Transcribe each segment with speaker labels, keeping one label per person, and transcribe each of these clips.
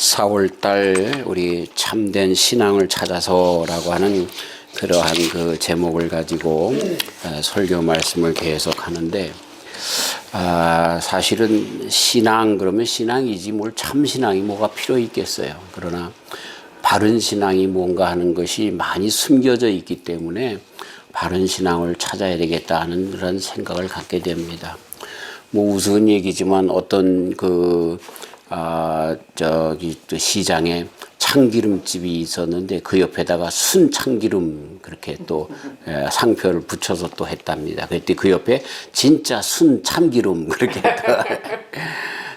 Speaker 1: 4월달 우리 참된 신앙을 찾아서라고 하는 그러한 그 제목을 가지고 설교 말씀을 계속 하는데, 사실은 신앙 그러면 신앙이지 뭘 참신앙이 뭐가 필요 있겠어요. 그러나 바른 신앙이 뭔가 하는 것이 많이 숨겨져 있기 때문에 바른 신앙을 찾아야 되겠다 하는 그런 생각을 갖게 됩니다. 뭐 우스운 얘기지만 어떤 저기 또 시장에 참기름집이 있었는데 그 옆에다가 순참기름 그렇게 또 상표를 붙여서 또 했답니다. 그때 그 옆에 진짜 순참기름 그렇게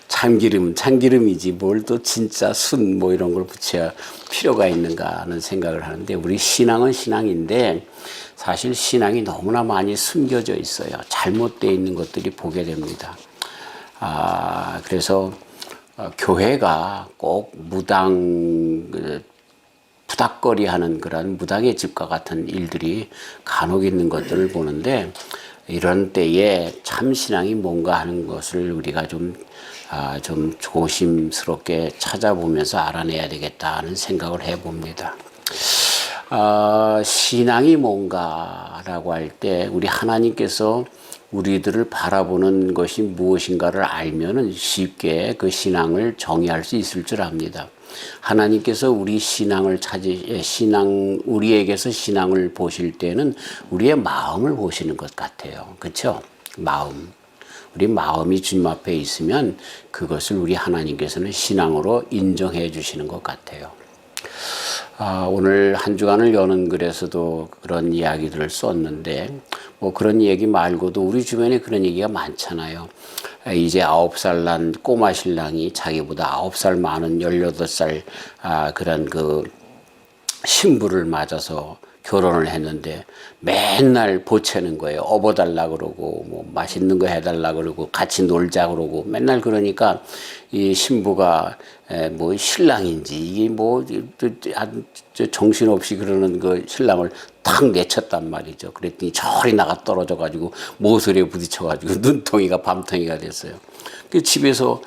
Speaker 1: 참기름이지 뭘 또 진짜 순 뭐 이런 걸 붙여야 필요가 있는가 하는 생각을 하는데, 우리 신앙은 신앙인데 사실 신앙이 너무나 많이 숨겨져 있어요. 잘못되어 있는 것들이 보게 됩니다. 그래서 교회가 꼭 무당 푸닥거리하는 그런 무당의 집과 같은 일들이 간혹 있는 것들을 보는데, 이런 때에 참신앙이 뭔가 하는 것을 우리가 좀 조심스럽게 찾아보면서 알아내야 되겠다 하는 생각을 해봅니다. 신앙이 뭔가라고 할 때 우리 하나님께서 우리들을 바라보는 것이 무엇인가를 알면은 쉽게 그 신앙을 정의할 수 있을 줄 압니다. 하나님께서 우리 우리에게서 신앙을 보실 때는 우리의 마음을 보시는 것 같아요. 그렇죠? 마음. 우리 마음이 주님 앞에 있으면 그것을 우리 하나님께서는 신앙으로 인정해 주시는 것 같아요. 오늘 한 주간을 여는 글에서도 그런 이야기들을 썼는데, 뭐 그런 얘기 말고도 우리 주변에 그런 얘기가 많잖아요. 이제 9살 난 꼬마 신랑이 자기보다 9살 많은 18살 그런 그 신부를 맞아서 결혼을 했는데 맨날 보채는 거예요. 업어달라 그러고 뭐 맛있는 거 해달라 그러고 같이 놀자 그러고 맨날 그러니까 이 신부가 뭐 신랑인지 이게 뭐 정신없이 그러는 그 신랑을 탁 내쳤단 말이죠. 그랬더니 저리 나가 떨어져 가지고 모서리에 부딪혀 가지고 눈통이가 밤통이가 됐어요. 그 집에서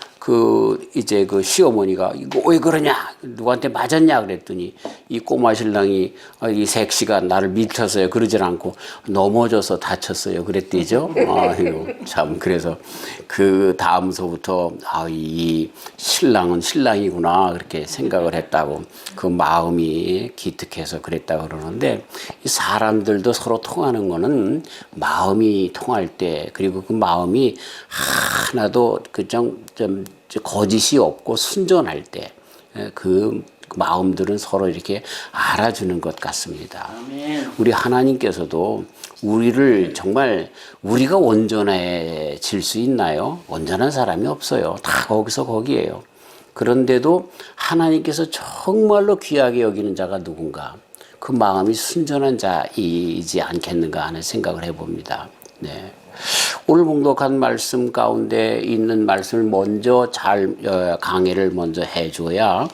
Speaker 1: 이제 그 시어머니가 이거 왜 그러냐, 누구한테 맞았냐 그랬더니 이 꼬마 신랑이 이 색시가 나를 밀쳤어요 그러질 않고 넘어져서 다쳤어요 그랬대죠. 참, 그래서 그 다음서부터 이 신랑은 신랑이구나 그렇게 생각을 했다고, 그 마음이 기특해서 그랬다고 그러는데, 이 사람들도 서로 통하는 거는 마음이 통할 때, 그리고 그 마음이 하나도 좀 거짓이 없고 순전할 때 그 마음들은 서로 이렇게 알아주는 것 같습니다. 아멘. 우리 하나님께서도 우리를 정말 우리가 온전해질 수 있나요? 온전한 사람이 없어요. 다 거기서 거기에요. 그런데도 하나님께서 정말로 귀하게 여기는 자가 누군가, 그 마음이 순전한 자이지 않겠는가 하는 생각을 해봅니다. 네. 오늘 봉독한 말씀 가운데 있는 말씀을 먼저 강해를 먼저 해줘야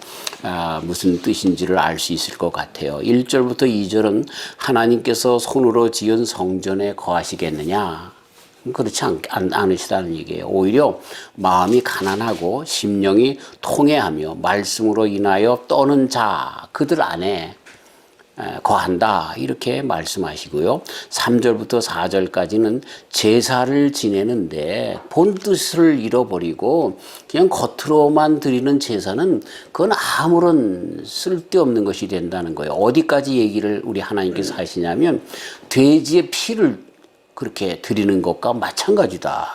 Speaker 1: 무슨 뜻인지를 알 수 있을 것 같아요. 1절부터 2절은 하나님께서 손으로 지은 성전에 거하시겠느냐? 그렇지 않으시다는 얘기예요. 오히려 마음이 가난하고 심령이 통회하며 말씀으로 인하여 떠는 자 그들 안에 거한다 이렇게 말씀하시고요. 3절부터 4절까지는 제사를 지내는데 본 뜻을 잃어버리고 그냥 겉으로만 드리는 제사는 그건 아무런 쓸데없는 것이 된다는 거예요. 어디까지 얘기를 우리 하나님께서 하시냐면, 돼지의 피를 그렇게 드리는 것과 마찬가지다.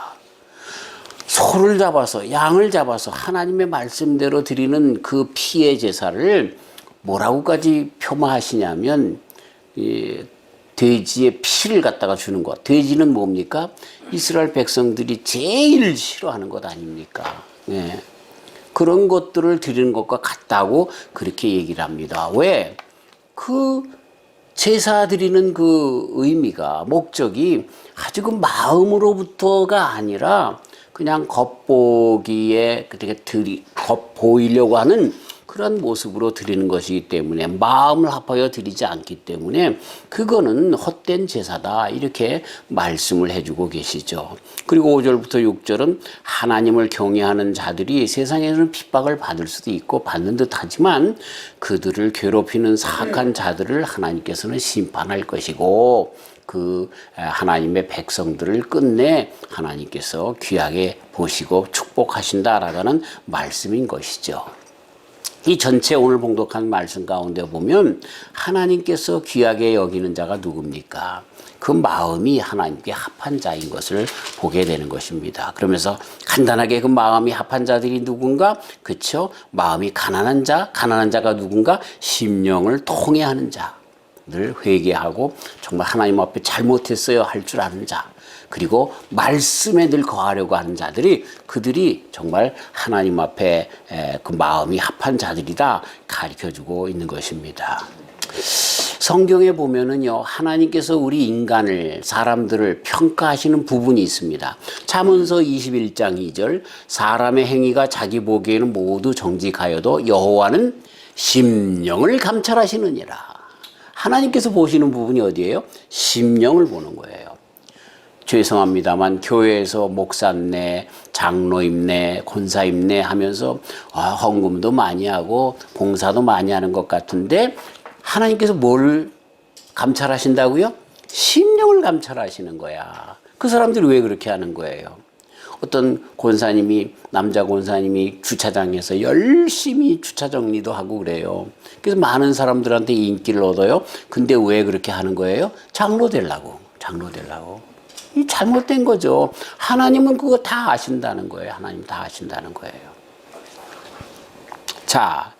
Speaker 1: 소를 잡아서 양을 잡아서 하나님의 말씀대로 드리는 그 피의 제사를 뭐라고까지 표마하시냐면, 돼지의 피를 갖다가 주는 것. 돼지는 뭡니까? 이스라엘 백성들이 제일 싫어하는 것 아닙니까? 네. 그런 것들을 드리는 것과 같다고 그렇게 얘기를 합니다. 왜? 그 제사 드리는 그 의미가, 목적이 아주 그 마음으로부터가 아니라 그냥 겉보기에 겉보이려고 하는 그런 모습으로 드리는 것이기 때문에 마음을 합하여 드리지 않기 때문에 그거는 헛된 제사다 이렇게 말씀을 해주고 계시죠. 그리고 5절부터 6절은 하나님을 경외하는 자들이 세상에서는 핍박을 받을 수도 있고 받는 듯하지만 그들을 괴롭히는 사악한 자들을 하나님께서는 심판할 것이고 그 하나님의 백성들을 끝내 하나님께서 귀하게 보시고 축복하신다라는 말씀인 것이죠. 이 전체 오늘 봉독한 말씀 가운데 보면 하나님께서 귀하게 여기는 자가 누굽니까? 그 마음이 하나님께 합한 자인 것을 보게 되는 것입니다. 그러면서 간단하게 그 마음이 합한 자들이 누군가? 그렇죠? 마음이 가난한 자가 누군가? 심령을 통회하는 자. 늘 회개하고 정말 하나님 앞에 잘못했어요 할 줄 아는 자, 그리고 말씀에 늘 거하려고 하는 자들이 그들이 정말 하나님 앞에 그 마음이 합한 자들이다 가르쳐주고 있는 것입니다. 성경에 보면은요, 하나님께서 우리 인간을, 사람들을 평가하시는 부분이 있습니다. 잠언서 21장 2절, 사람의 행위가 자기 보기에는 모두 정직하여도 여호와는 심령을 감찰하시느니라. 하나님께서 보시는 부분이 어디예요? 심령을 보는 거예요. 죄송합니다만 교회에서 목사님네, 장로님네, 권사님네 하면서 헌금도 많이 하고 봉사도 많이 하는 것 같은데 하나님께서 뭘 감찰하신다고요? 심령을 감찰하시는 거야. 그 사람들이 왜 그렇게 하는 거예요? 어떤 권사님이, 남자 권사님이 주차장에서 열심히 주차 정리도 하고 그래요. 그래서 많은 사람들한테 인기를 얻어요. 근데 왜 그렇게 하는 거예요? 장로 되려고. 이 잘못된 거죠. 하나님은 그거 다 아신다는 거예요. 하나님 다 아신다는 거예요. 자,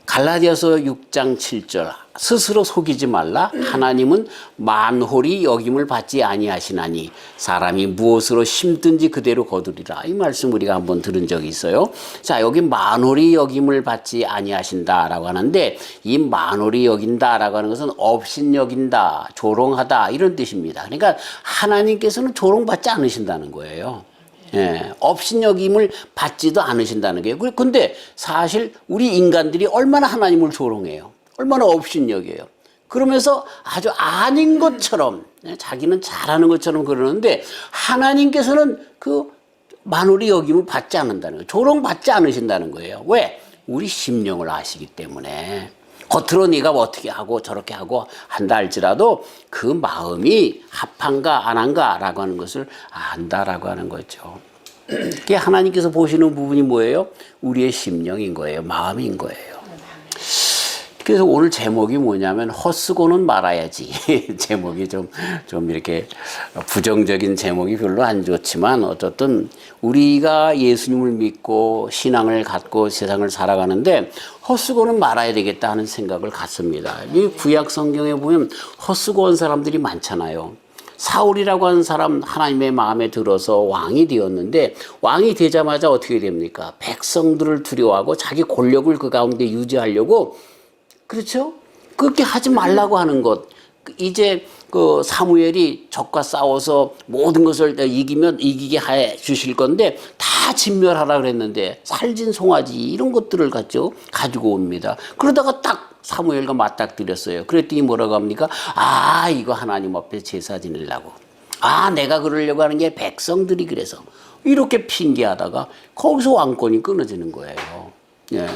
Speaker 1: 갈라디아서 6장 7절, 스스로 속이지 말라. 하나님은 만홀히 여김을 받지 아니하시나니 사람이 무엇으로 심든지 그대로 거두리라. 이 말씀 우리가 한번 들은 적이 있어요. 자, 여기 만홀히 여김을 받지 아니하신다라고 하는데, 이 만홀히 여긴다라고 하는 것은 업신여긴다, 조롱하다 이런 뜻입니다. 그러니까 하나님께서는 조롱받지 않으신다는 거예요. 예, 업신여김을 받지도 않으신다는 거예요. 근데 사실 우리 인간들이 얼마나 하나님을 조롱해요. 얼마나 업신여겨요. 그러면서 아주 아닌 것처럼, 자기는 잘하는 것처럼 그러는데 하나님께서는 그 만홀히 여김을 받지 않는다는 거예요. 조롱받지 않으신다는 거예요. 왜? 우리 심령을 아시기 때문에. 겉으로 네가 어떻게 하고 저렇게 하고 한다 할지라도 그 마음이 합한가 안 한가라고 하는 것을 안다라고 하는 거죠. 그게 하나님께서 보시는 부분이 뭐예요? 우리의 심령인 거예요. 마음인 거예요. 그래서 오늘 제목이 뭐냐면 헛쓰고는 말아야지. 제목이 좀 이렇게 부정적인 제목이 별로 안 좋지만 어쨌든 우리가 예수님을 믿고 신앙을 갖고 세상을 살아가는데 헛쓰고는 말아야 되겠다 하는 생각을 갖습니다. 이 구약 성경에 보면 헛쓰고 온 사람들이 많잖아요. 사울이라고 하는 사람 하나님의 마음에 들어서 왕이 되었는데 왕이 되자마자 어떻게 됩니까? 백성들을 두려워하고 자기 권력을 그 가운데 유지하려고, 그렇죠? 그렇게 하지 말라고 하는 것. 이제 그 사무엘이 적과 싸워서 모든 것을 이기게 해 주실 건데 다 진멸하라 그랬는데 살진 송아지 이런 것들을 가지고 옵니다. 그러다가 딱 사무엘과 맞닥뜨렸어요. 그랬더니 뭐라고 합니까? 이거 하나님 앞에 제사 지내려고. 내가 그러려고 하는 게 백성들이 그래서. 이렇게 핑계하다가 거기서 왕권이 끊어지는 거예요. 예.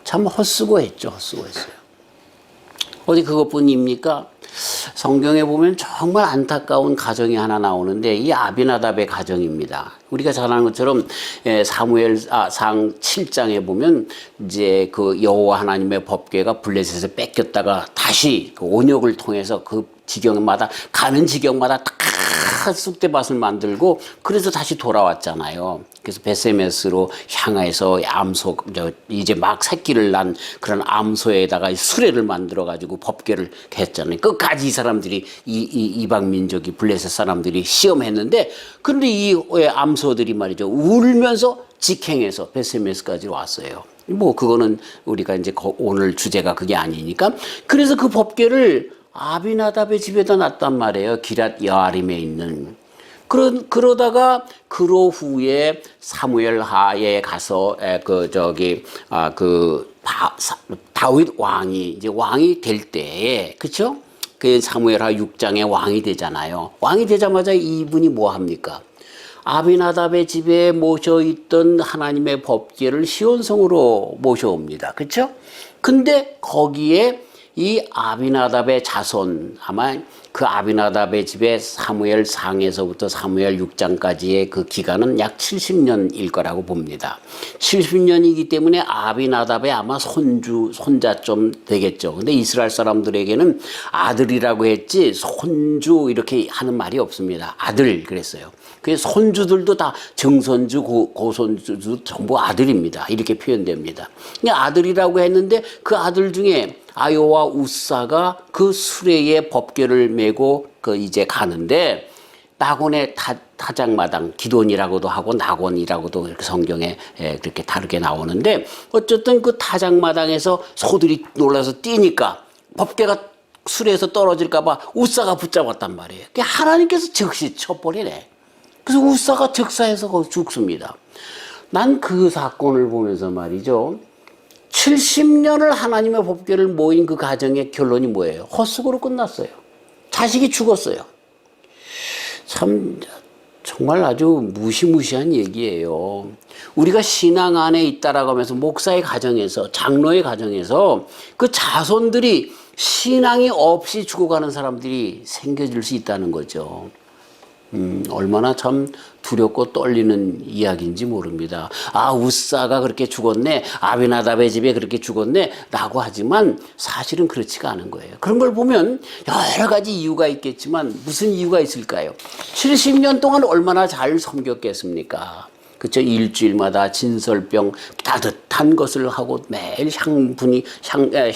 Speaker 1: 참 헛수고했어요. 어디 그것뿐입니까? 성경에 보면 정말 안타까운 가정이 하나 나오는데 이 아비나답의 가정입니다. 우리가 잘 아는 것처럼 사무엘상 7장에 보면 이제 그 여호와 하나님의 법궤가 블레셋에서 뺏겼다가 다시 그 온역을 통해서 그 지경마다 가는 지경마다 다 쑥대밭을 만들고 그래서 다시 돌아왔잖아요. 그래서 베세메스로 향해서 이제 막 새끼를 난 그런 암소에다가 수레를 만들어 가지고 법궤를 했잖아요. 끝까지 이 사람들이 이방 민족이 블레셋 사람들이 시험했는데, 그런데 이 암소들이 말이죠 울면서 직행해서 베세메스까지 왔어요. 뭐 그거는 우리가 이제 오늘 주제가 그게 아니니까. 그래서 그 법궤를 아비나답의 집에다 놨단 말이에요. 기랏 여아림에 있는. 그러다가 그로 후에 사무엘 하에 가서 다윗 왕이 이제 왕이 될 때에 그렇죠? 그 사무엘하 6장에 왕이 되잖아요. 왕이 되자마자 이분이 뭐 합니까? 아비나답의 집에 모셔있던 하나님의 법궤를 시온성으로 모셔옵니다. 그렇죠? 근데 거기에 이 아비나답의 자손, 아마 그 아비나답의 집에 사무엘 상에서부터 사무엘 6장까지의 그 기간은 약 70년일 거라고 봅니다. 70년이기 때문에 아비나답의 아마 손자 좀 되겠죠. 근데 이스라엘 사람들에게는 아들이라고 했지 손주 이렇게 하는 말이 없습니다. 아들 그랬어요. 그 손주들도 다 증손주, 고손주도 전부 아들입니다. 이렇게 표현됩니다. 아들이라고 했는데 그 아들 중에 아요와 우사가 그 수레의 법궤를 메고 이제 가는데 낙원의 타작마당, 기돈이라고도 하고 낙원이라고도 이렇게 성경에 그렇게 다르게 나오는데 어쨌든 그 타작마당에서 소들이 놀라서 뛰니까 법궤가 수레에서 떨어질까봐 우사가 붙잡았단 말이에요. 하나님께서 즉시 쳐버리네. 그래서 우사가 즉사해서 죽습니다. 난 그 사건을 보면서 말이죠. 70년을 하나님의 법궤를 모인 그 가정의 결론이 뭐예요? 헛수고로 끝났어요. 자식이 죽었어요. 참 정말 아주 무시무시한 얘기예요. 우리가 신앙 안에 있다라고 하면서 목사의 가정에서 장로의 가정에서 그 자손들이 신앙이 없이 죽어가는 사람들이 생겨질 수 있다는 거죠. 얼마나 참 두렵고 떨리는 이야기인지 모릅니다. 아, 우사가 그렇게 죽었네. 아비나답의 집에 그렇게 죽었네. 라고 하지만 사실은 그렇지가 않은 거예요. 그런 걸 보면 여러 가지 이유가 있겠지만 무슨 이유가 있을까요? 70년 동안 얼마나 잘 섬겼겠습니까? 그쵸? 일주일마다 진설병 따뜻한 것을 하고 매일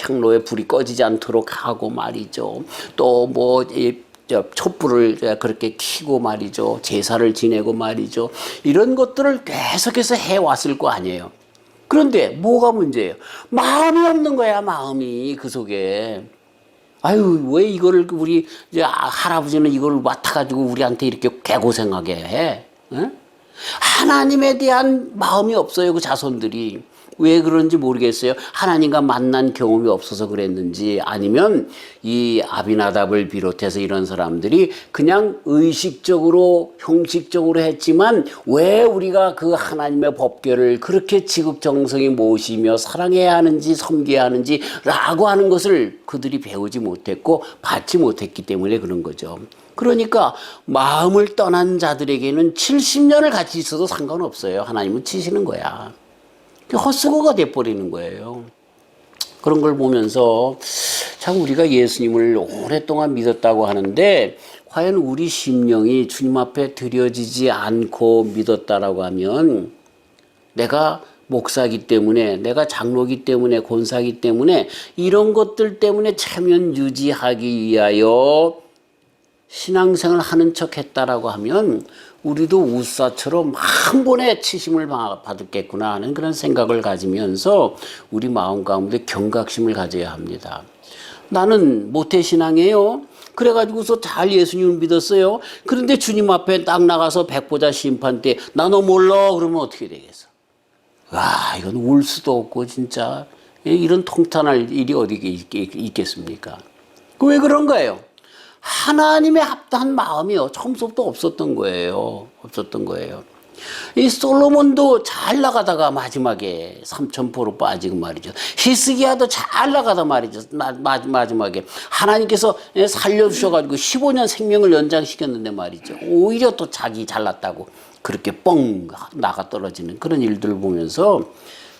Speaker 1: 향로에 불이 꺼지지 않도록 하고 말이죠. 또 촛불을 그렇게 켜고 말이죠. 제사를 지내고 말이죠. 이런 것들을 계속해서 해왔을 거 아니에요. 그런데 뭐가 문제예요? 마음이 없는 거야, 마음이 그 속에. 아유, 왜 이거를 우리 할아버지는 이걸 맡아가지고 우리한테 이렇게 개고생하게 해? 응? 하나님에 대한 마음이 없어요, 그 자손들이. 왜 그런지 모르겠어요. 하나님과 만난 경험이 없어서 그랬는지 아니면 이 아비나답을 비롯해서 이런 사람들이 그냥 의식적으로 형식적으로 했지만 왜 우리가 그 하나님의 법궤를 그렇게 지극정성히 모시며 사랑해야 하는지 섬겨야 하는지 라고 하는 것을 그들이 배우지 못했고 받지 못했기 때문에 그런 거죠. 그러니까 마음을 떠난 자들에게는 70년을 같이 있어도 상관없어요. 하나님은 치시는 거야. 헛수고가 돼버리는 거예요. 그런 걸 보면서 참 우리가 예수님을 오랫동안 믿었다고 하는데 과연 우리 심령이 주님 앞에 드려지지 않고 믿었다라고 하면 내가 목사기 때문에 내가 장로기 때문에 권사기 때문에 이런 것들 때문에 체면 유지하기 위하여 신앙생활을 하는 척 했다라고 하면 우리도 우사처럼 한 번에 치심을 받았겠구나 하는 그런 생각을 가지면서 우리 마음 가운데 경각심을 가져야 합니다. 나는 모태신앙이에요. 그래가지고서 잘 예수님을 믿었어요. 그런데 주님 앞에 딱 나가서 백보자 심판 때 나 너 몰라 그러면 어떻게 되겠어? 와, 이건 울 수도 없고 진짜 이런 통탄할 일이 어디 있겠습니까? 왜 그런 거예요? 하나님의 합당한 마음이요. 처음부터 없었던 거예요. 이 솔로몬도 잘 나가다가 마지막에 삼천포로 빠지고 말이죠. 히스기야도 잘 나가다 말이죠. 마지막에 하나님께서 살려주셔가지고 15년 생명을 연장시켰는데 말이죠. 오히려 또 자기 잘났다고 그렇게 뻥 나가 떨어지는 그런 일들을 보면서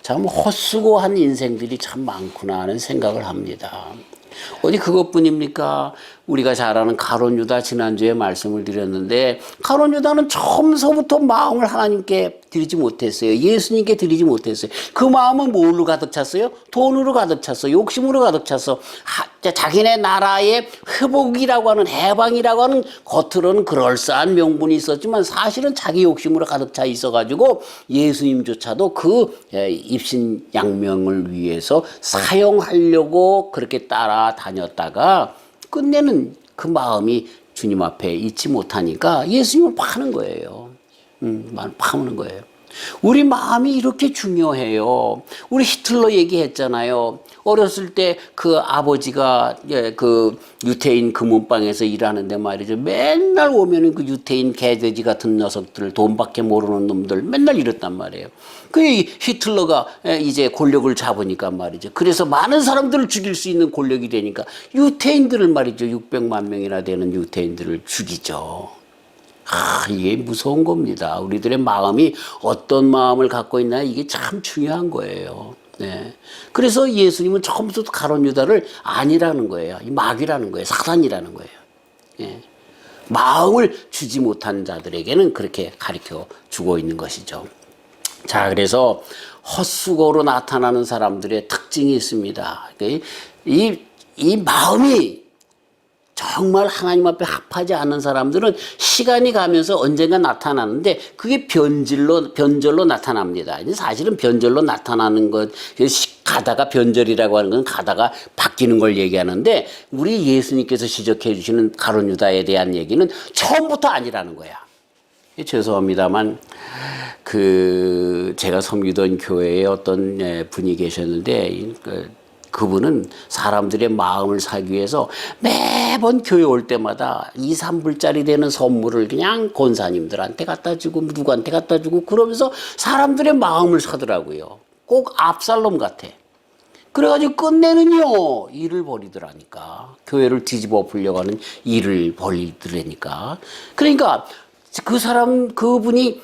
Speaker 1: 참 헛수고한 인생들이 참 많구나 하는 생각을 합니다. 어디 그것뿐입니까? 우리가 잘 아는 가룟 유다 지난주에 말씀을 드렸는데 가룟 유다는 처음서부터 마음을 하나님께 드리지 못했어요. 예수님께 드리지 못했어요. 그 마음은 뭘로 가득 찼어요? 돈으로 가득 찼어. 욕심으로 가득 찼어. 자기네 나라의 회복이라고 하는 해방이라고 하는 겉으로는 그럴싸한 명분이 있었지만 사실은 자기 욕심으로 가득 차 있어가지고 예수님조차도 그 입신양명을 위해서 사용하려고 그렇게 따라다녔다가 끝내는 그 마음이 주님 앞에 있지 못하니까 예수님을 파는 거예요. 파는 거예요. 우리 마음이 이렇게 중요해요. 우리 히틀러 얘기했잖아요. 어렸을 때 그 아버지가 그 유태인 금은방에서 일하는데 말이죠. 맨날 오면은 그 유태인 개돼지 같은 녀석들, 돈밖에 모르는 놈들 맨날 이랬단 말이에요. 그 히틀러가 이제 권력을 잡으니까 말이죠. 그래서 많은 사람들을 죽일 수 있는 권력이 되니까 유태인들을 말이죠. 600만 명이나 되는 유태인들을 죽이죠. 이게 무서운 겁니다. 우리들의 마음이 어떤 마음을 갖고 있나 이게 참 중요한 거예요. 네. 그래서 예수님은 처음부터 가룟 유다를 아니라는 거예요. 이 마귀라는 거예요. 사단이라는 거예요. 예. 마음을 주지 못한 자들에게는 그렇게 가르쳐 주고 있는 것이죠. 자, 그래서 헛수고로 나타나는 사람들의 특징이 있습니다. 이 마음이 정말 하나님 앞에 합하지 않는 사람들은 시간이 가면서 언젠가 나타나는데 그게 변절로 나타납니다. 사실은 변절로 나타나는 것, 가다가 변절이라고 하는 건 가다가 바뀌는 걸 얘기하는데 우리 예수님께서 지적해 주시는 가룟 유다에 대한 얘기는 처음부터 아니라는 거야. 죄송합니다만 제가 섬기던 교회에 어떤 분이 계셨는데 그분은 사람들의 마음을 사기 위해서 매번 교회 올 때마다 2, 3불짜리 되는 선물을 그냥 권사님들한테 갖다 주고 누구한테 갖다 주고 그러면서 사람들의 마음을 사더라고요. 꼭 압살롬 같아. 그래가지고 끝내는요 일을 벌이더라니까. 교회를 뒤집어 엎으려고 하는 일을 벌이더라니까. 그러니까 그분이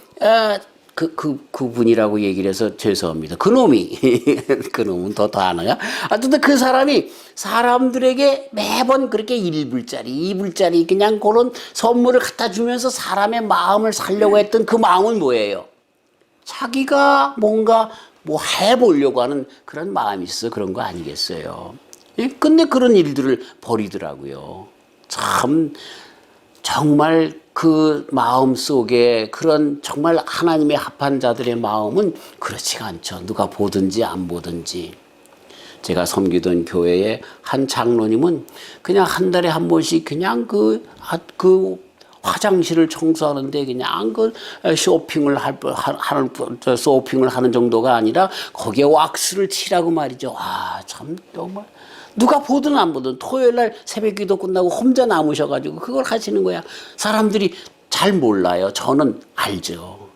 Speaker 1: 그분이라고 얘기를 해서 죄송합니다. 그놈이, 그놈은 더 하나요? 하여튼 그 사람이 사람들에게 매번 그렇게 1불짜리, 2불짜리 그냥 그런 선물을 갖다 주면서 사람의 마음을 살려고 했던 그 마음은 뭐예요? 자기가 뭔가 해보려고 하는 그런 마음이 있어 그런 거 아니겠어요? 근데 그런 일들을 벌이더라고요. 참, 정말 그 마음 속에 그런 정말 하나님의 합한 자들의 마음은 그렇지가 않죠. 누가 보든지 안 보든지. 제가 섬기던 교회에 한 장로님은 그냥 한 달에 한 번씩 그냥 그 화장실을 청소하는데 그냥 쇼핑을 하는 정도가 아니라 거기에 왁스를 칠하고 말이죠. 참 정말. 누가 보든 안 보든 토요일날 새벽 기도 끝나고 혼자 남으셔가지고 그걸 하시는 거야. 사람들이 잘 몰라요. 저는 알죠.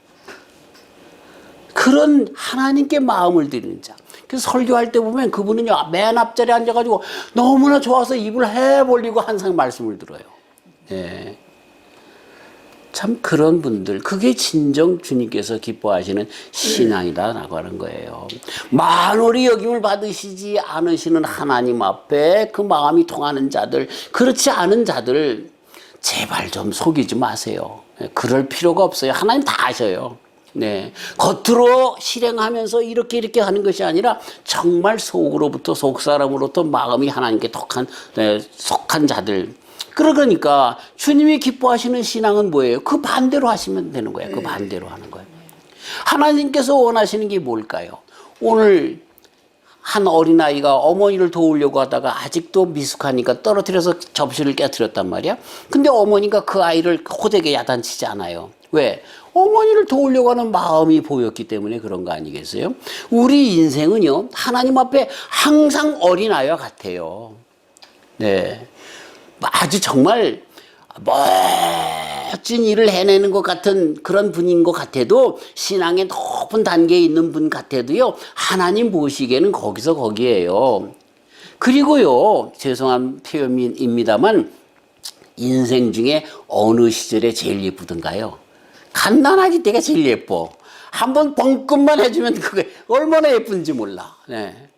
Speaker 1: 그런 하나님께 마음을 드리는 자. 그래서 설교할 때 보면 그분은요 맨 앞자리에 앉아가지고 너무나 좋아서 입을 해벌리고 항상 말씀을 들어요. 예. 참 그런 분들, 그게 진정 주님께서 기뻐하시는 신앙이다라고 하는 거예요. 만월이 여김을 받으시지 않으시는 하나님 앞에 그 마음이 통하는 자들, 그렇지 않은 자들 제발 좀 속이지 마세요. 그럴 필요가 없어요. 하나님 다 아셔요. 네, 겉으로 실행하면서 이렇게 하는 것이 아니라 정말 속으로부터 속사람으로부터 마음이 하나님께 속한 자들. 그러니까 주님이 기뻐하시는 신앙은 뭐예요? 그 반대로 하시면 되는 거예요. 그 반대로 하는 거예요. 하나님께서 원하시는 게 뭘까요? 오늘 한 어린아이가 어머니를 도우려고 하다가 아직도 미숙하니까 떨어뜨려서 접시를 깨뜨렸단 말이야. 근데 어머니가 그 아이를 호되게 야단치지 않아요. 왜? 어머니를 도우려고 하는 마음이 보였기 때문에 그런 거 아니겠어요? 우리 인생은요, 하나님 앞에 항상 어린아이와 같아요. 네. 아주 정말 멋진 일을 해내는 것 같은 그런 분인 것 같아도, 신앙의 높은 단계에 있는 분 같아도요, 하나님 보시기에는 거기에요. 그리고요, 죄송한 표현입니다만, 인생 중에 어느 시절에 제일 예쁘던가요? 갓난아기 때가 제일 예뻐. 한번 뻥끗만 해주면 그게 얼마나 예쁜지 몰라. 네.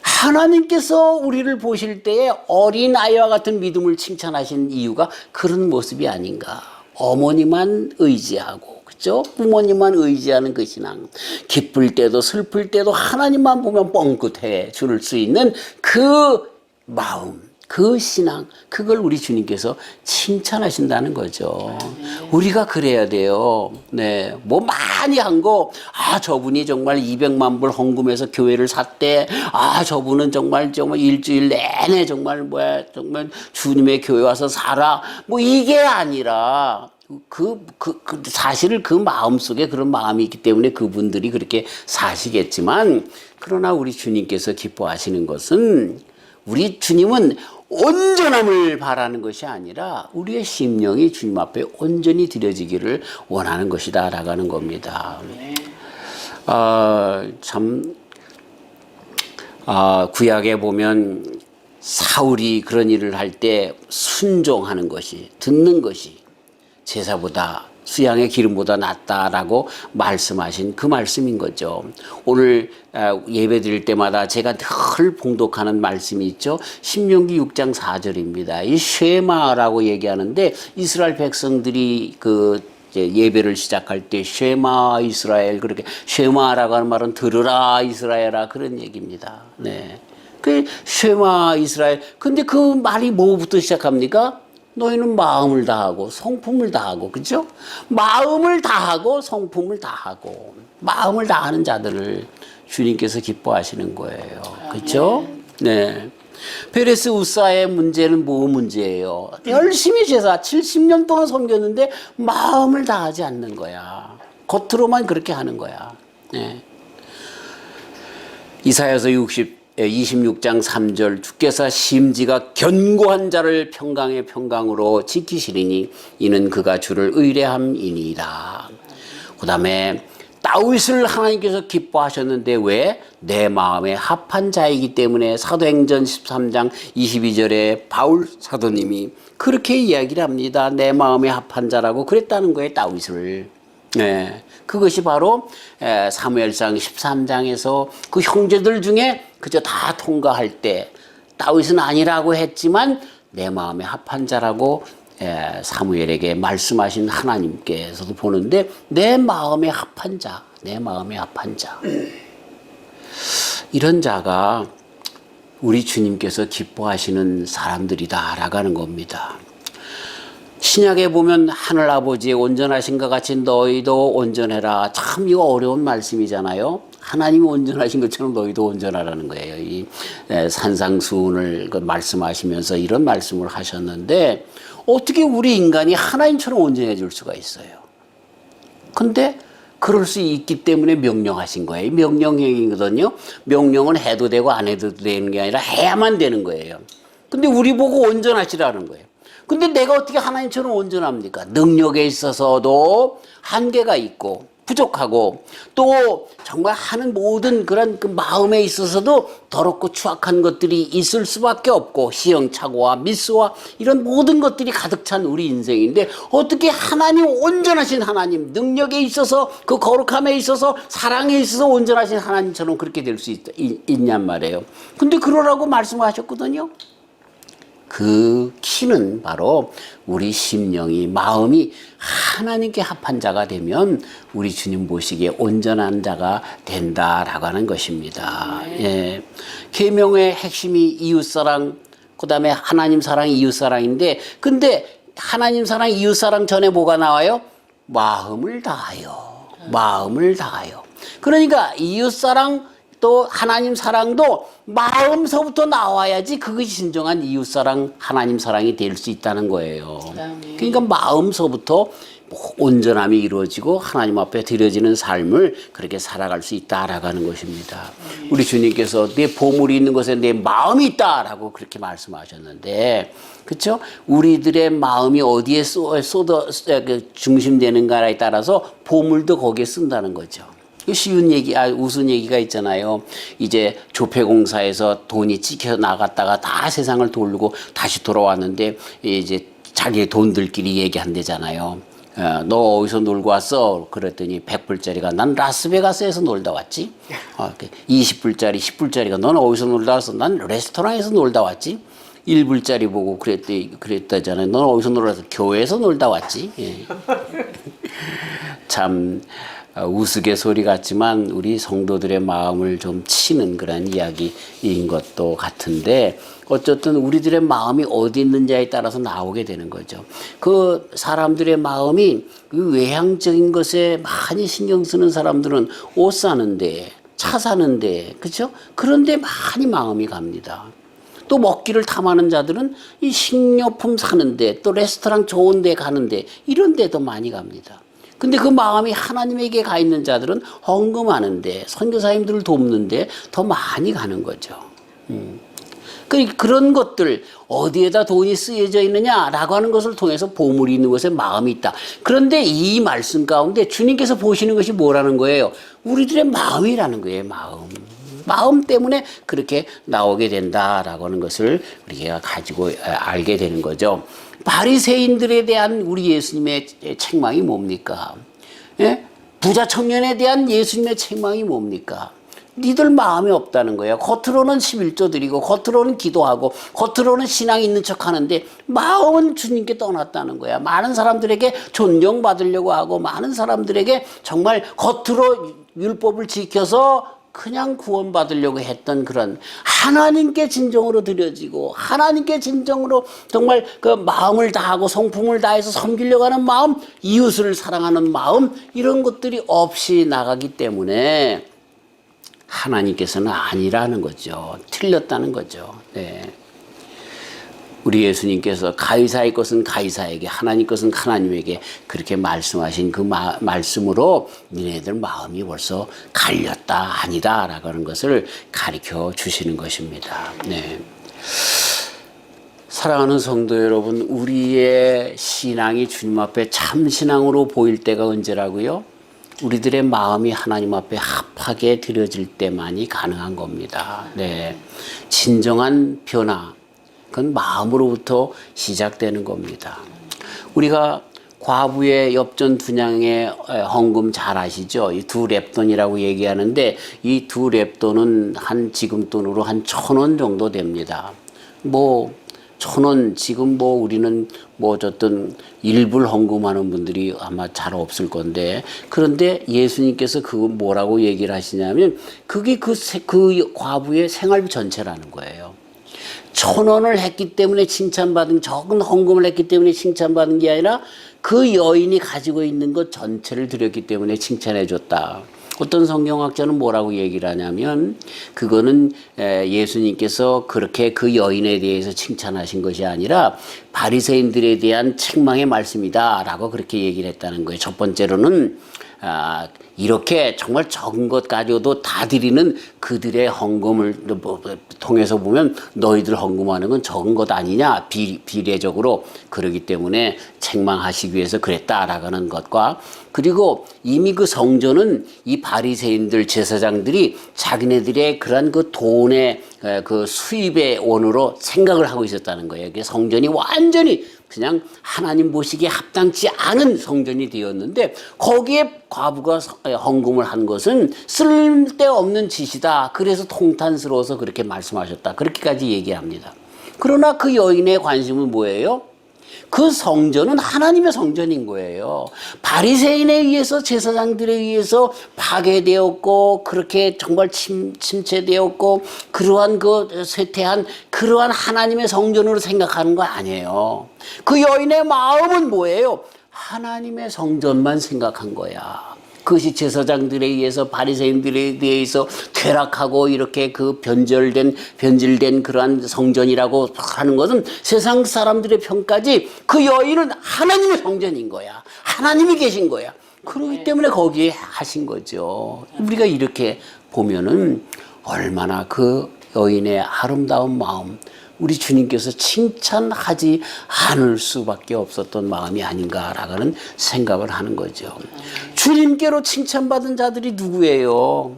Speaker 1: 하나님께서 우리를 보실 때에 어린아이와 같은 믿음을 칭찬하신 이유가 그런 모습이 아닌가. 어머니만 의지하고, 그죠? 부모님만 의지하는 그 신앙. 기쁠 때도 슬플 때도 하나님만 보면 뻥끗해 줄 수 있는 그 마음. 그 신앙, 그걸 우리 주님께서 칭찬하신다는 거죠. 우리가 그래야 돼요. 네. 뭐 많이 한 거, 저분이 정말 200만 불 헌금해서 교회를 샀대. 저분은 정말 일주일 내내 정말 주님의 교회 와서 살아. 뭐 이게 아니라, 사실 그 마음 속에 그런 마음이 있기 때문에 그분들이 그렇게 사시겠지만, 그러나 우리 주님께서 기뻐하시는 것은, 우리 주님은 온전함을 바라는 것이 아니라 우리의 심령이 주님 앞에 온전히 드려지기를 원하는 것이다 라고 하는 겁니다. 구약에 보면 사울이 그런 일을 할 때 순종하는 것이, 듣는 것이 제사보다, 수양의 기름보다 낫다라고 말씀하신 그 말씀인 거죠. 오늘 예배 드릴 때마다 제가 늘 봉독하는 말씀이 있죠. 신명기 6장 4절입니다. 이 쉐마라고 얘기하는데, 이스라엘 백성들이 예배를 시작할 때 쉐마 이스라엘, 그렇게 쉐마라고 하는 말은 들으라 이스라엘아, 그런 얘기입니다. 네. 그 쉐마 이스라엘. 근데 그 말이 뭐부터 시작합니까? 너희는 마음을 다하고 성품을 다하고, 그죠? 마음을 다하고 성품을 다하고, 마음을 다하는 자들을 주님께서 기뻐하시는 거예요. 그죠? 네. 페레스 우사의 문제는 뭐 문제예요? 열심히 제사 70년 동안 섬겼는데 마음을 다하지 않는 거야. 겉으로만 그렇게 하는 거야. 네. 이사야서 26장 3절, 주께서 심지가 견고한 자를 평강의 평강으로 지키시리니 이는 그가 주를 의뢰함이니이다. 그 다음에 다윗을 하나님께서 기뻐하셨는데 왜? 내 마음에 합한 자이기 때문에. 사도행전 13장 22절에 바울 사도님이 그렇게 이야기를 합니다. 내 마음에 합한 자라고 그랬다는 거예요, 다윗을. 네, 그것이 바로 사무엘상 13장에서 그 형제들 중에 그저 다 통과할 때 다윗은 아니라고 했지만 내 마음에 합한 자라고 사무엘에게 말씀하신 하나님께서도 보는데, 내 마음에 합한 자, 내 마음에 합한 자, 이런 자가 우리 주님께서 기뻐하시는 사람들이다라고 하는 겁니다. 신약에 보면 하늘 아버지의 온전하신 것 같이 너희도 온전해라. 참 이거 어려운 말씀이잖아요. 하나님이 온전하신 것처럼 너희도 온전하라는 거예요. 이 산상수훈을 말씀하시면서 이런 말씀을 하셨는데, 어떻게 우리 인간이 하나님처럼 온전해질 수가 있어요? 근데 그럴 수 있기 때문에 명령하신 거예요. 명령형이거든요. 명령은 해도 되고 안 해도 되는 게 아니라 해야만 되는 거예요. 근데 우리 보고 온전하시라는 거예요. 근데 내가 어떻게 하나님처럼 온전합니까? 능력에 있어서도 한계가 있고 부족하고, 또 정말 하는 모든 그런 그 마음에 있어서도 더럽고 추악한 것들이 있을 수밖에 없고, 시행착오와 미스와 이런 모든 것들이 가득 찬 우리 인생인데, 어떻게 하나님, 온전하신 하나님, 능력에 있어서, 그 거룩함에 있어서, 사랑에 있어서 온전하신 하나님처럼 그렇게 될 수 있냔 말이에요. 근데 그러라고 말씀하셨거든요. 그 키는 바로 우리 심령이, 마음이 하나님께 합한 자가 되면 우리 주님 보시기에 온전한 자가 된다라고 하는 것입니다. 예. 계명의 핵심이 이웃사랑, 그 다음에 하나님 사랑, 이웃사랑인데, 근데 하나님 사랑, 이웃사랑 전에 뭐가 나와요? 마음을 다하여. 마음을 다하여. 그러니까 이웃사랑, 또 하나님 사랑도 마음서부터 나와야지 그것이 진정한 이웃사랑, 하나님 사랑이 될 수 있다는 거예요. 그러니까 마음서부터 온전함이 이루어지고 하나님 앞에 드려지는 삶을 그렇게 살아갈 수 있다라고 하는 것입니다. 우리 주님께서 내 보물이 있는 곳에 내 마음이 있다라고 그렇게 말씀하셨는데, 그렇죠? 우리들의 마음이 어디에 중심되는가에 따라서 보물도 거기에 쓴다는 거죠. 쉬운 얘기, 웃은 얘기가 있잖아요. 이제 조폐공사에서 돈이 찍혀 나갔다가 다 세상을 돌고 다시 돌아왔는데, 이제 자기 돈들끼리 얘기한대잖아요. 너 어디서 놀고 왔어? 그랬더니 100불짜리가 난 라스베가스에서 놀다 왔지. 20불짜리, 10불짜리가 넌 어디서 놀다 왔어? 난 레스토랑에서 놀다 왔지. 1불짜리 보고 그랬다잖아요. 넌 어디서 놀다 왔어? 교회에서 놀다 왔지. 예. 참 우스갯소리 같지만 우리 성도들의 마음을 좀 치는 그런 이야기인 것도 같은데, 어쨌든 우리들의 마음이 어디 있는지에 따라서 나오게 되는 거죠. 그 사람들의 마음이 외향적인 것에 많이 신경 쓰는 사람들은 옷 사는데, 차 사는데, 그렇죠? 그런데 많이 마음이 갑니다. 또 먹기를 탐하는 자들은 이 식료품 사는데, 또 레스토랑 좋은 데 가는데, 이런 데도 많이 갑니다. 근데 그 마음이 하나님에게 가 있는 자들은 헌금하는데, 선교사님들을 돕는데 더 많이 가는 거죠. 그런 것들, 어디에다 돈이 쓰여져 있느냐라고 하는 것을 통해서 보물이 있는 곳에 마음이 있다. 그런데 이 말씀 가운데 주님께서 보시는 것이 뭐라는 거예요? 우리들의 마음이라는 거예요. 마음 때문에 그렇게 나오게 된다라고 하는 것을 우리가 가지고 알게 되는 거죠. 바리새인들에 대한 우리 예수님의 책망이 뭡니까? 예? 부자 청년에 대한 예수님의 책망이 뭡니까? 니들 마음이 없다는 거예요. 겉으로는 11조 드리고, 겉으로는 기도하고, 겉으로는 신앙이 있는 척 하는데, 마음은 주님께 떠났다는 거야. 많은 사람들에게 존경받으려고 하고, 많은 사람들에게 정말 겉으로 율법을 지켜서 그냥 구원받으려고 했던 그런, 하나님께 진정으로 드려지고 하나님께 진정으로 정말 그 마음을 다하고 성품을 다해서 섬기려고 하는 마음, 이웃을 사랑하는 마음, 이런 것들이 없이 나가기 때문에 하나님께서는 아니라는 거죠. 틀렸다는 거죠. 네. 우리 예수님께서 가이사의 것은 가이사에게, 하나님 것은 하나님에게 그렇게 말씀하신 그 말씀으로 니네들 마음이 벌써 갈렸다, 아니다 라고 하는 것을 가르쳐 주시는 것입니다. 네. 사랑하는 성도 여러분, 우리의 신앙이 주님 앞에 참 신앙으로 보일 때가 언제라고요? 우리들의 마음이 하나님 앞에 합하게 드려질 때만이 가능한 겁니다. 네. 진정한 변화, 그건 마음으로부터 시작되는 겁니다. 우리가 과부의 엽전 분양의 헌금 잘 아시죠? 이 2렙돈이라고 얘기하는데, 이 2렙돈은 지금 돈으로 한 1,000원 정도 됩니다. 1,000원, 지금 우리는 어쨌든 일불 헌금하는 분들이 아마 잘 없을 건데, 그런데 예수님께서 그거 뭐라고 얘기를 하시냐면, 그게 그 과부의 생활비 전체라는 거예요. 1,000원을 했기 때문에 칭찬받은, 적은 헌금을 했기 때문에 칭찬받은 게 아니라 그 여인이 가지고 있는 것 전체를 드렸기 때문에 칭찬해 줬다. 어떤 성경학자는 뭐라고 얘기를 하냐면, 그거는 예수님께서 그렇게 그 여인에 대해서 칭찬하신 것이 아니라 바리새인들에 대한 책망의 말씀이다 라고 그렇게 얘기를 했다는 거예요. 첫 번째로는 이렇게 정말 적은 것 가지고도 다 드리는 그들의 헌금을 통해서 보면, 너희들 헌금하는 건 적은 것 아니냐, 비례적으로 그러기 때문에 책망하시기 위해서 그랬다라고 하는 것과, 그리고 이미 그 성전은 이 바리새인들, 제사장들이 자기네들의 그런 그 돈의 그 수입의 원으로 생각을 하고 있었다는 거예요. 성전이 완전히 그냥 하나님 보시기에 합당치 않은 성전이 되었는데, 거기에 과부가 헌금을 한 것은 쓸데없는 짓이다. 그래서 통탄스러워서 그렇게 말씀하셨다. 그렇게까지 얘기합니다. 그러나 그 여인의 관심은 뭐예요? 그 성전은 하나님의 성전인 거예요. 바리새인에 의해서, 제사장들에 의해서 파괴되었고, 그렇게 정말 침체되었고, 그러한 그 쇠퇴한 그러한 하나님의 성전으로 생각하는 거 아니에요. 그 여인의 마음은 뭐예요? 하나님의 성전만 생각한 거야. 그것이 제사장들에 의해서, 바리새인들에 의해서 퇴락하고 이렇게 그 변질된 그러한 성전이라고 하는 것은 세상 사람들의 평가지, 그 여인은 하나님의 성전인 거야. 하나님이 계신 거야. 그렇기 때문에 거기에 하신 거죠. 우리가 이렇게 보면은 얼마나 그 여인의 아름다운 마음, 우리 주님께서 칭찬하지 않을 수밖에 없었던 마음이 아닌가라는 생각을 하는 거죠. 주님께로 칭찬받은 자들이 누구예요?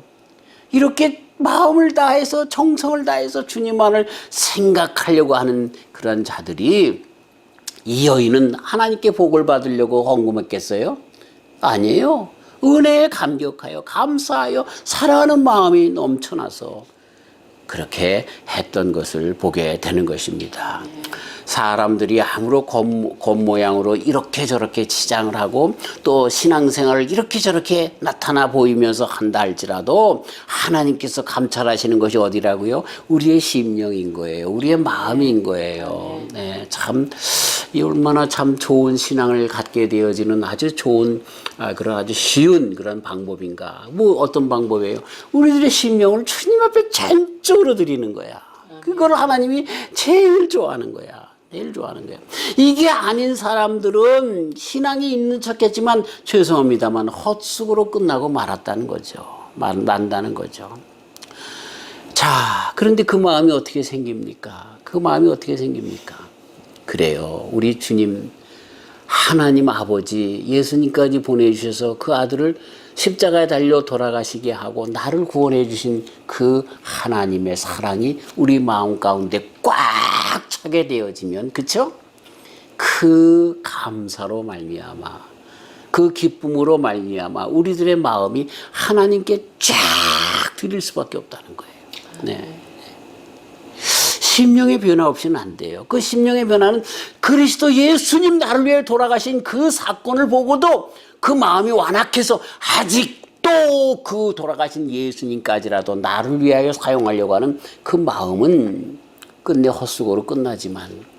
Speaker 1: 이렇게 마음을 다해서, 정성을 다해서 주님만을 생각하려고 하는 그런 자들이, 이 여인은 하나님께 복을 받으려고 헌금했겠어요? 아니에요. 은혜에 감격하여 감사하여 사랑하는 마음이 넘쳐나서 그렇게 했던 것을 보게 되는 것입니다. 사람들이 아무로 겉모양으로 이렇게 저렇게 치장을 하고 또 신앙생활을 이렇게 저렇게 나타나 보이면서 한다 할지라도 하나님께서 감찰하시는 것이 어디라고요? 우리의 심령인 거예요. 우리의 마음인 거예요. 네, 참 이 얼마나 참 좋은 신앙을 갖게 되어지는 아주 좋은 그런 아주 쉬운 그런 방법인가. 뭐 어떤 방법이에요? 우리들의 심령을 주님 앞에 전적으로 드리는 거야. 그걸 하나님이 제일 좋아하는 거야. 제일 좋아하는 거예요. 이게 아닌 사람들은 신앙이 있는 척했지만 죄송합니다만 헛수고로 끝나고 말았다는 거죠. 난다는 거죠. 자, 그런데 그 마음이 어떻게 생깁니까? 그 마음이 어떻게 생깁니까? 그래요. 우리 주님 하나님 아버지 예수님까지 보내주셔서 그 아들을 십자가에 달려 돌아가시게 하고 나를 구원해 주신 그 하나님의 사랑이 우리 마음 가운데 꽉 차게 되어지면, 그쵸? 그 감사로 말미암아, 그 기쁨으로 말미암아 우리들의 마음이 하나님께 쫙 드릴 수밖에 없다는 거예요. 네. 심령의 변화 없이는 안 돼요. 그 심령의 변화는 그리스도 예수님 나를 위해 돌아가신 그 사건을 보고도 그 마음이 완악해서 아직도 그 돌아가신 예수님까지라도 나를 위하여 사용하려고 하는 그 마음은 끝내 헛수고로 끝나지만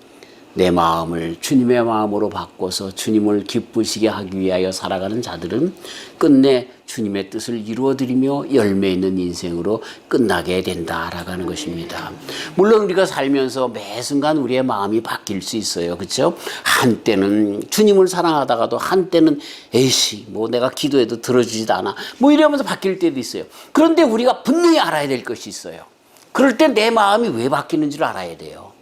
Speaker 1: 내 마음을 주님의 마음으로 바꿔서 주님을 기쁘시게 하기 위하여 살아가는 자들은 끝내 주님의 뜻을 이루어드리며 열매 있는 인생으로 끝나게 된다라고 하는 것입니다. 물론 우리가 살면서 매 순간 우리의 마음이 바뀔 수 있어요. 그렇죠? 한때는 주님을 사랑하다가도 한때는 에이씨 뭐 내가 기도해도 들어주지도 않아 뭐 이러면서 바뀔 때도 있어요. 그런데 우리가 분명히 알아야 될 것이 있어요. 그럴 때 내 마음이 왜 바뀌는지를 알아야 돼요.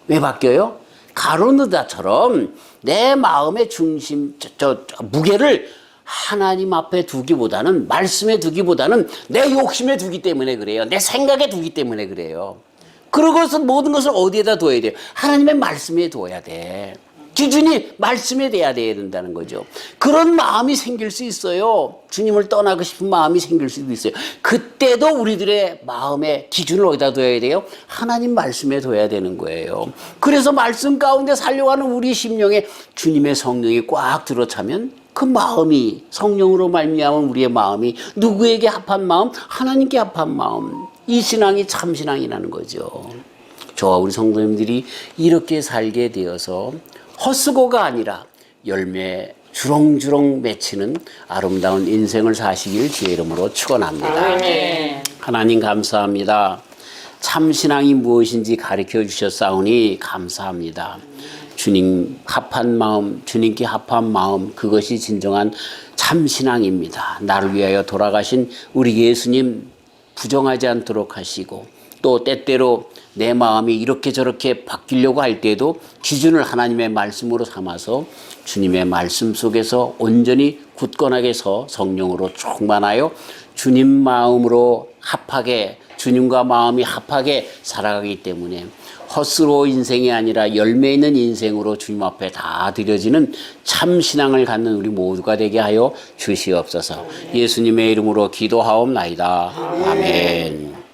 Speaker 1: 왜 바뀌어요? 가론느다처럼 내 마음의 중심, 무게를 하나님 앞에 두기보다는, 말씀에 두기보다는 내 욕심에 두기 때문에 그래요. 내 생각에 두기 때문에 그래요. 그러고서 모든 것을 어디에다 둬야 돼요? 하나님의 말씀에 둬야 돼. 기준이 말씀에 돼야 된다는 거죠. 그런 마음이 생길 수 있어요. 주님을 떠나고 싶은 마음이 생길 수도 있어요. 그때도 우리들의 마음의 기준을 어디다 둬야 돼요? 하나님 말씀에 둬야 되는 거예요. 그래서 말씀 가운데 살려가는 우리 심령에 주님의 성령이 꽉 들어차면 그 마음이 성령으로 말미암은 우리의 마음이 누구에게 합한 마음? 하나님께 합한 마음. 이 신앙이 참 신앙이라는 거죠. 저와 우리 성도님들이 이렇게 살게 되어서 헛수고가 아니라 열매 주렁주렁 맺히는 아름다운 인생을 사시길 주의 이름으로 축원합니다. 하나님 감사합니다. 참신앙이 무엇인지 가르쳐 주셨사오니 감사합니다. 주님 합한 마음, 주님께 합한 마음, 그것이 진정한 참신앙입니다. 나를 위하여 돌아가신 우리 예수님 부정하지 않도록 하시고 또 때때로 내 마음이 이렇게 저렇게 바뀌려고 할 때에도 기준을 하나님의 말씀으로 삼아서 주님의 말씀 속에서 온전히 굳건하게 서 성령으로 충만하여 주님 마음으로 합하게, 주님과 마음이 합하게 살아가기 때문에 헛수로 인생이 아니라 열매 있는 인생으로 주님 앞에 다 드려지는 참 신앙을 갖는 우리 모두가 되게 하여 주시옵소서. 예수님의 이름으로 기도하옵나이다. 아멘.